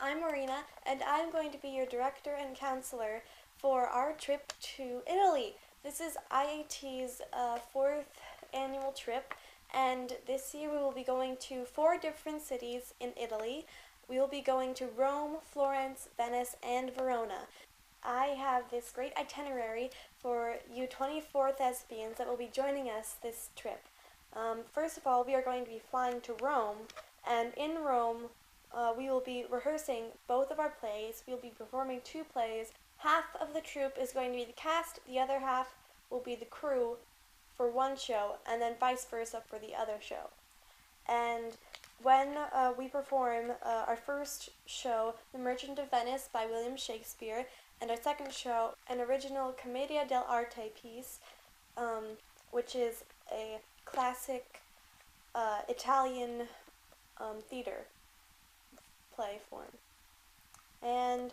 I'm Marina, and I'm going to be your director and counselor for our trip to Italy. This is IAT's fourth annual trip, and this year we will be going to four different cities in Italy. We will be going to Rome, Florence, Venice, and Verona. I have this great itinerary for you 24 thespians that will be joining us this trip. First of all, we are going to be flying to Rome, and in Rome, we will be rehearsing both of our plays. We will be performing two plays. Half of the troupe is going to be the cast, the other half will be the crew for one show, and then vice versa for the other show. And when we perform our first show, The Merchant of Venice by William Shakespeare, and our second show, an original Commedia dell'arte piece, which is a classic Italian theater play form. And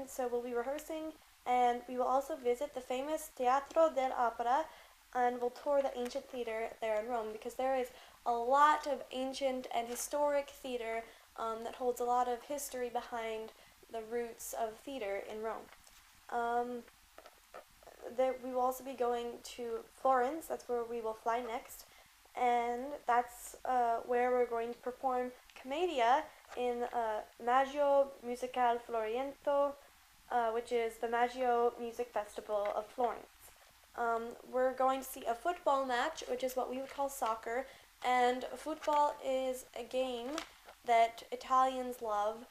so we'll be rehearsing, and we will also visit the famous Teatro dell'Opera, and we'll tour the ancient theater there in Rome, because there is a lot of ancient and historic theater that holds a lot of history behind the roots of theater in Rome. We will also be going to Florence. That's where we will fly next, and that's where we're going to perform Commedia in Maggio Musicale Floriento, which is the Maggio Music Festival of Florence. We're going to see a football match, which is what we would call soccer, and football is a game that Italians love,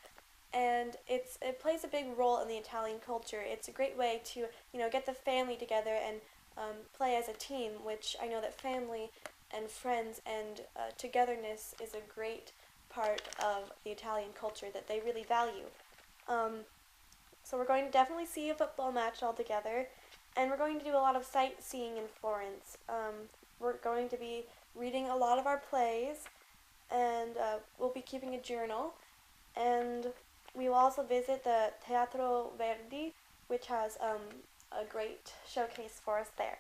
and it plays a big role in the Italian culture. It's a great way to get the family together and play as a team, which I know that family and friends and togetherness is a great part of the Italian culture that they really value. So we're going to definitely see a football match all together, and we're going to do a lot of sightseeing in Florence. We're going to be reading a lot of our plays, and we'll be keeping a journal, and we will also visit the Teatro Verdi, which has a great showcase for us there.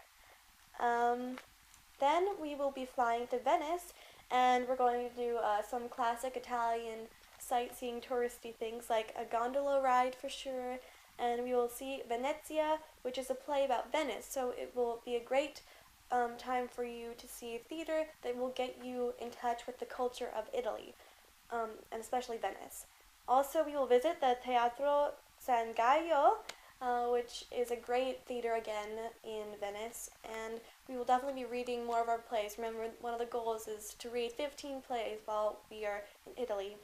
Then we will be flying to Venice, and we're going to do some classic Italian sightseeing touristy things like a gondola ride for sure, and we will see Venezia, which is a play about Venice, so it will be a great time for you to see theater that will get you in touch with the culture of Italy, and especially Venice. Also, we will visit the Teatro San Gallo, which is a great theater again in Venice, and we will definitely be reading more of our plays. Remember, one of the goals is to read 15 plays while we are in Italy.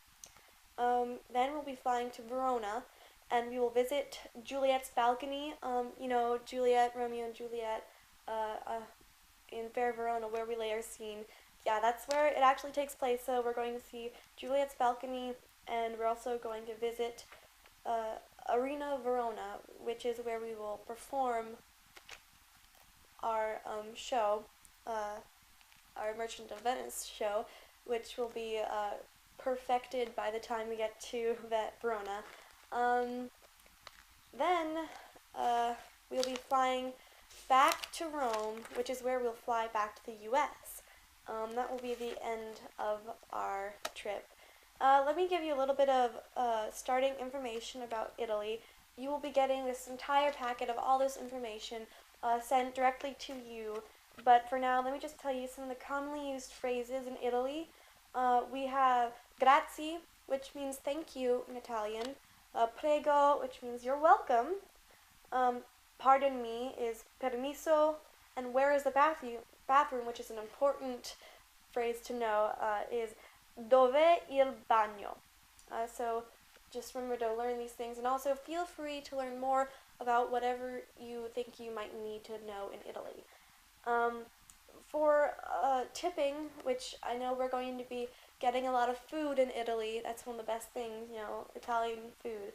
Then we'll be flying to Verona, and we will visit Juliet's balcony. Juliet, Romeo and Juliet, in Fair Verona, where we later seen. Yeah, that's where it actually takes place. So we're going to see Juliet's balcony, and we're also going to visit Arena Verona, which is where we will perform our show, our Merchant of Venice show, which will be perfected by the time we get to Verona. Then we'll be flying back to Rome, which is where we'll fly back to the U.S. That will be the end of our trip. Let me give you a little bit of starting information about Italy. You will be getting this entire packet of all this information sent directly to you. But for now, let me just tell you some of the commonly used phrases in Italy. We have grazie, which means thank you in Italian. Prego, which means you're welcome. Pardon me is permesso. And where is the bathroom, which is an important phrase to know, is dov'è il bagno. So just remember to learn these things, and also feel free to learn more about whatever you think you might need to know in Italy. For tipping, which I know we're going to be getting a lot of food in Italy, that's one of the best things, Italian food.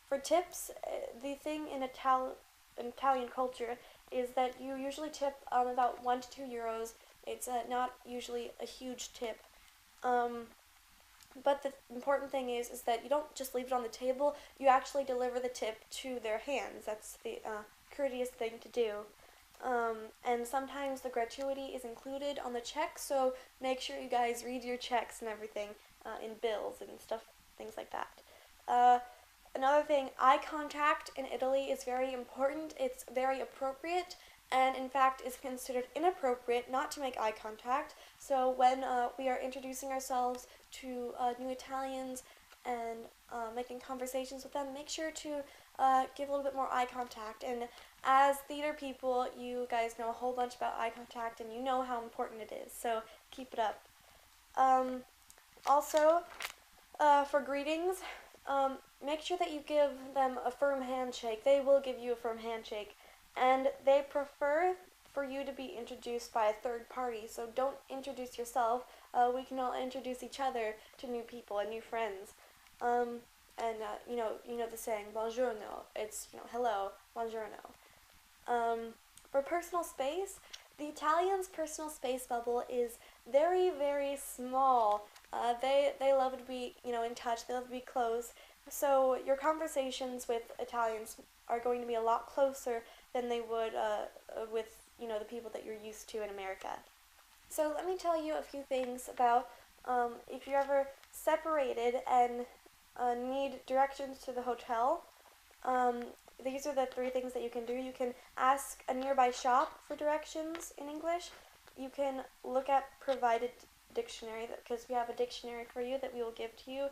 For tips, the thing in Italian culture is that you usually tip about 1 to 2 euros. It's not usually a huge tip. But the important thing is that you don't just leave it on the table, you actually deliver the tip to their hands. That's the courteous thing to do. And sometimes the gratuity is included on the check, so make sure you guys read your checks and everything in bills and stuff, things like that. Uh, Another thing, eye contact in Italy is very important. It's very appropriate, and in fact is considered inappropriate not to make eye contact. So when we are introducing ourselves to new Italians and making conversations with them, make sure to give a little bit more eye contact. And as theater people, you guys know a whole bunch about eye contact, and you know how important it is. So keep it up. Um, Also, for greetings, make sure that you give them a firm handshake. They will give you a firm handshake. And they prefer for you to be introduced by a third party, so don't introduce yourself. We can all introduce each other to new people and new friends. And you know the saying, buongiorno. It's, hello, buongiorno. For personal space, the Italians' personal space bubble is very, very small. They love to be, in touch. They love to be close. So your conversations with Italians are going to be a lot closer than they would with, the people that you're used to in America. So let me tell you a few things about if you're ever separated and need directions to the hotel. These are the three things that you can do. You can ask a nearby shop for directions in English. You can look at provided dictionary, because we have a dictionary for you that we will give to you,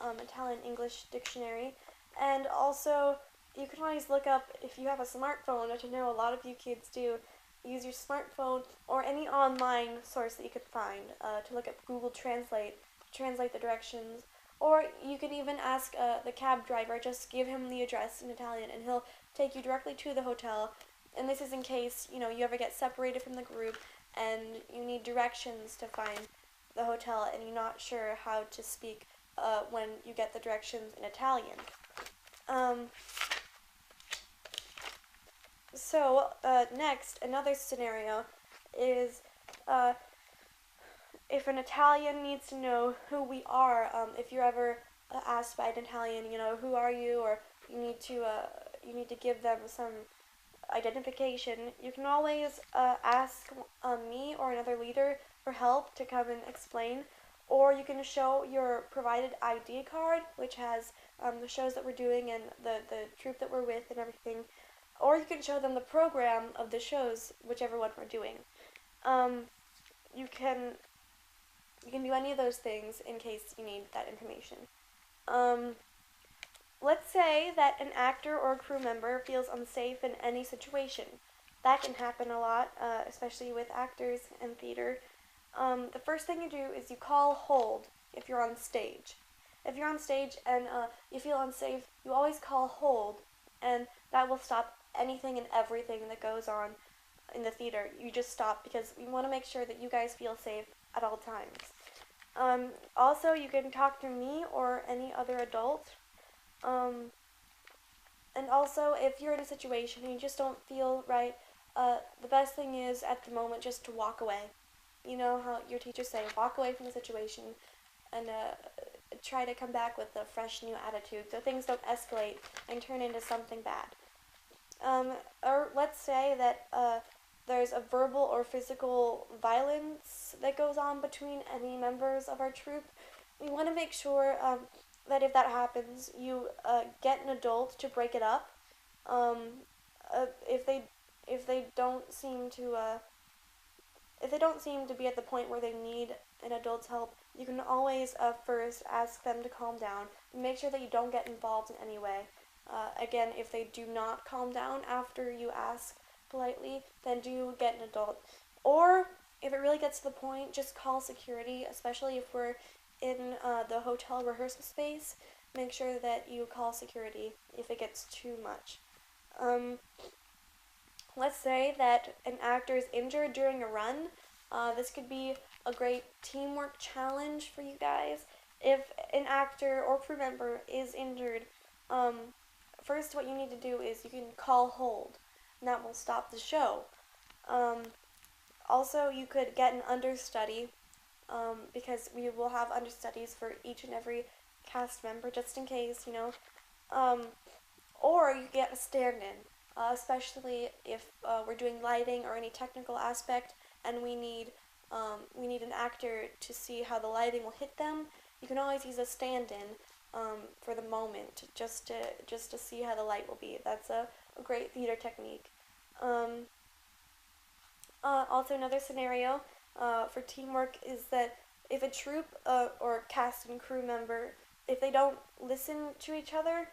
Italian-English dictionary. And also, you can always look up, if you have a smartphone, which I know a lot of you kids do, use your smartphone or any online source that you could find to look at Google Translate, translate the directions. Or you can even ask the cab driver, just give him the address in Italian and he'll take you directly to the hotel. And this is in case, you ever get separated from the group and you need directions to find the hotel and you're not sure how to speak when you get the directions in Italian. Next, another scenario is if an Italian needs to know who we are, if you're ever asked by an Italian, who are you, or you need to give them some identification, you can always ask me or another leader for help to come and explain, or you can show your provided ID card, which has the shows that we're doing and the troupe that we're with and everything, or you can show them the program of the shows, whichever one we're doing. You can do any of those things in case you need that information. Let's say that an actor or a crew member feels unsafe in any situation. That can happen a lot, especially with actors and theater. The first thing you do is you call hold if you're on stage. If you're on stage and you feel unsafe, you always call hold, and that will stop anything and everything that goes on in the theater. You just stop because we want to make sure that you guys feel safe at all times. Also, you can talk to me or any other adult. And also, if you're in a situation and you just don't feel right, the best thing is at the moment just to walk away. You know how your teachers say, walk away from the situation and try to come back with a fresh new attitude so things don't escalate and turn into something bad. Or let's say that there's a verbal or physical violence that goes on between any members of our troupe. We want to make sure that if that happens, you get an adult to break it up. If they don't seem to be at the point where they need an adult's help, you can always first ask them to calm down. Make sure that you don't get involved in any way. Again, if they do not calm down after you ask politely, then do get an adult. Or if it really gets to the point, just call security, especially if we're in the hotel rehearsal space. Make sure that you call security if it gets too much. Let's say that an actor is injured during a run. This could be a great teamwork challenge for you guys. If an actor or crew member is injured, first what you need to do is you can call hold, and that will stop the show. Also, you could get an understudy, because we will have understudies for each and every cast member, just in case, or you get a stand-in. especially if we're doing lighting or any technical aspect, and we need an actor to see how the lighting will hit them. You can always use a stand-in for the moment, just to see how the light will be. That's a great theater technique. Um, Also, another scenario for teamwork is that if a troupe or cast and crew member, if they don't listen to each other,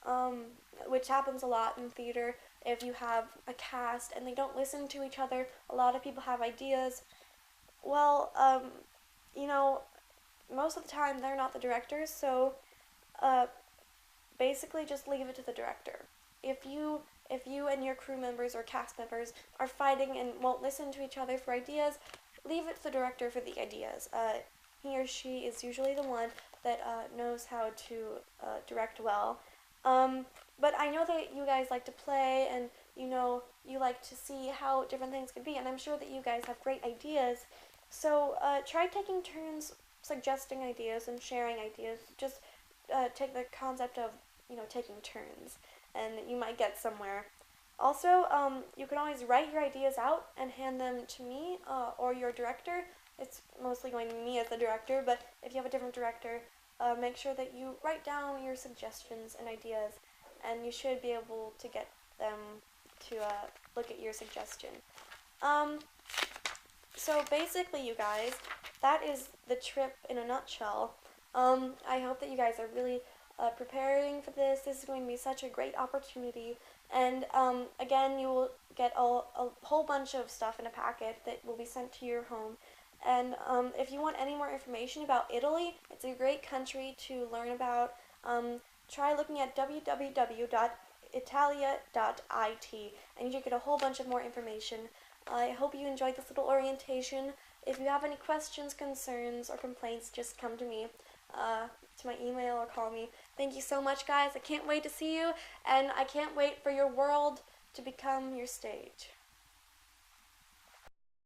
um, which happens a lot in theater, if you have a cast and they don't listen to each other, a lot of people have ideas. Well, you know, most of the time they're not the directors, so uh, basically just leave it to the director. If you and your crew members or cast members are fighting and won't listen to each other for ideas, leave it to the director for the ideas. He or she is usually the one that knows how to direct well. Um, but I know that you guys like to play, and you like to see how different things could be, and I'm sure that you guys have great ideas. So try taking turns suggesting ideas and sharing ideas. Just take the concept of taking turns, and you might get somewhere. Also, you can always write your ideas out and hand them to me or your director. It's mostly going to be me as the director, but if you have a different director, make sure that you write down your suggestions and ideas, and you should be able to get them to look at your suggestion. Um, so basically, you guys, that is the trip in a nutshell. I hope that you guys are really preparing for this. This is going to be such a great opportunity. And again, you will get a whole bunch of stuff in a packet that will be sent to your home. And if you want any more information about Italy, it's a great country to learn about. Try looking at www.italia.it, and you get a whole bunch of more information. I hope you enjoyed this little orientation. If you have any questions, concerns, or complaints, just come to me, to my email, or call me. Thank you so much, guys. I can't wait to see you, and I can't wait for your world to become your stage.